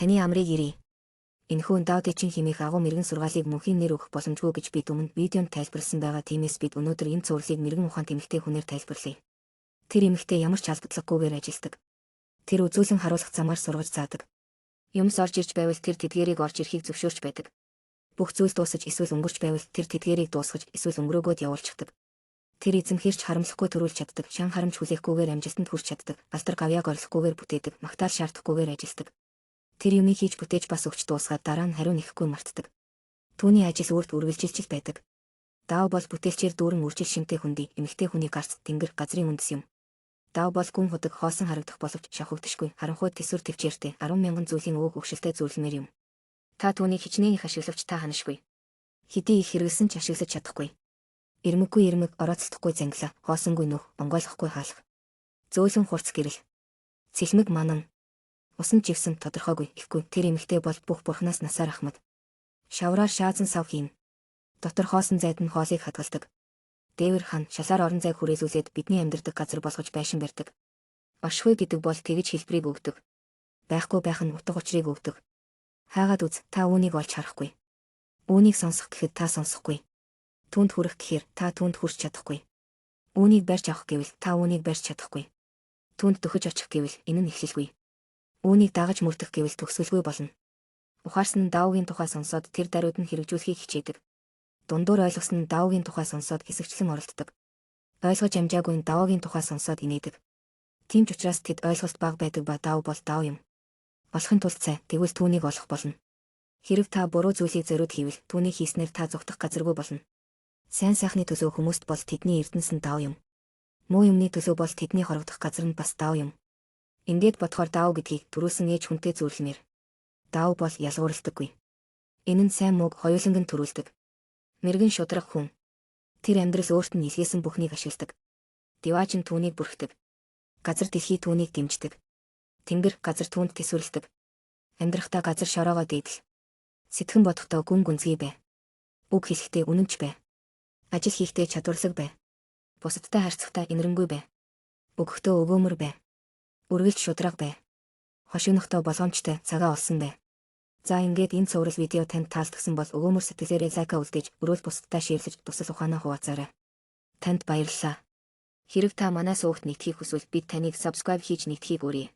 Таны амрыг ирье. Энэхүү даудичин хэмээх агуу мэрэгэн сургаалыг мөнхийн нэр өгөх боломжгүй гэж бид өмнө видеонд тайлбарласан байгаа. Тиймээс бид өнөөдөр энэ цувралыг мэрэгэн ухаант эмэгтэй хүнээр тайлбарлая. Тэр эмэгтэй ямар ч албадлаггүйгээр ажилладаг. Тэр үзүүлэн харуулах замаар сургаж заадаг. Юмс орж ирж байвал тэр тэдгээрийг орж ирэхийг зөвшөөрч байдаг. Бүх зүйл дуусаж эсвэл өнгөрч байвал тэр тэдгээрийг дуусгаж эсвэл өнгөрөөгөөд явуулчихдаг. Тэр эзэмхэрч харамлахгүй төрүүлж чаддаг, шан харамж хүлээхгүйгээр амжилтанд хүрч чаддаг, алдар гавьяаг орлохгүйгээр бүтээдэг, магтаал шаардахгүйгээр ажилладаг. Тэр юмыг хийж бүтээж бас өгч дуусгаад дараа нь хариу нэхэхгүй мартдаг. Түүний ажил үрд үргэлжилж байдаг. Даав бол бүтээлчээр дүүрэн үржил шимтэй хүндий, эмэгтэй хүний гарц, тэнгэр, газрын үндэс юм. Даав бол гүн худаг, хоосон харагдах боловч шавхагдшгүй, харанхуй тэсвэр төвчээртэй, 10,000 зүйлийн өвөг өгшөлтэй зөвлөмөр юм. Та түүнийг хичнээн их ашиглавч та ханашгүй. Хэдий их хэрэгэлсэн ч ашиглаж чадахгүй. Ирмэггүй ирмэг, орооцолдохгүй зангилаа, хоосонгүй нүх, онгойлохгүй хаалх. Зөөлөн хурц гэрэл. Цэлмэг манан. Усан живсэн тодорхойгүй ихгүй. Тэр эмэгтэй бол бүх бурхнаас насаар ахмад. Шавраар шаазан сав хийн. Дотор хоосон зайд нь хоолыг хадгалдаг. Дээвэр хан шалаар орон зайг хүрээлүүлээд бидний амьдардаг газар болгож байшин барьдаг. Оршихуй гэдэг бол тэгж хэлбэрийг өгдөг. Байхгүй байх нь утга учирыг өгдөг. Хаагаад үз, та үүнийг олж харахгүй. Үүнийг сонсох гэхэд та сонсохгүй. Түүнд хүрэх гэхээр та түүнд хүрч чадахгүй. Үүнийг барьж авах гэвэл та үүнийг барьж чадахгүй. Түүнд дөхөж очих гэвэл энэ нь эхлэлгүй. Үүнийг дагаж мөрдөх гэвэл төгсгөлгүй болно. Ухаарсан нь даавгийн тухай сонсоод тэр даруйд нь хэрэгжүүлэхийг хичээдэг. Дундуур ойлгосон нь даавгийн тухай сонсоод хэсэгчлэн оролддог. Ойлгож амжаагүй нь даавгийн тухай сонсоод инээдэг. Тийм ч учраас тэд ойлголт бага байдаг ба даав бол даав юм. Олохын тулд сайн, тэгвэл түүнийг олох болно. Хэрв та буруу зүйлийг зориуд хийвэл түүнийг хийснээр та зүгтах газаргүй болно. Сайн сайхны төлөө хүмүүст бол тэдний эрдэнэс нь даав юм. Муу юмны төлөө бол тэдний хорогдох газар нь бас даав юм. Ингээд бодохоор даав гэдгийг төрүүлсэн ээж хүнтэй зөвлөмөр. Даав бол ялгуурлагдаггүй. Энэ нь сайн мууг хоёуланг нь төрүүлдэг. Мэргэн шудраг хүн. Тэр амьдрал өөрт нь илгээсэн бүхнийг ашигладаг. Дивааж нь түүнийг бүрхдэг. Газар дэлхий түүнийг дэмждэг. Тэнгэр газар түүнд тэсвэрлэдэг. Амьдрахтаа газар шороогоо дээдэл. Сэтгэн бодохдоо гүн гүнзгий бай. Үг хэлэхдээ үнэнч бай. Ажил хийхдээ чадварлаг бай. Бусадтай харьцахдаа инэрэнгүй бай. Өгөхдөө өгөөмөр бай. Үргэлж шудраг бай. Хошигнохдоо болгоомжтой, цагаа олсон бай. За ингээд энэ цуврал видео танд таалагдсан бол өгөөмөр сэтгэлээрээ лайка үлдээж, өрөөл бусадтай шеэрлэж тусал ухаанаа хуваацаарай. Танд баярлалаа. Хэрв та манаас өөгт нэгдэхийг хүсвэл бид таныг subscribe хийж нэгдэхийг уурье.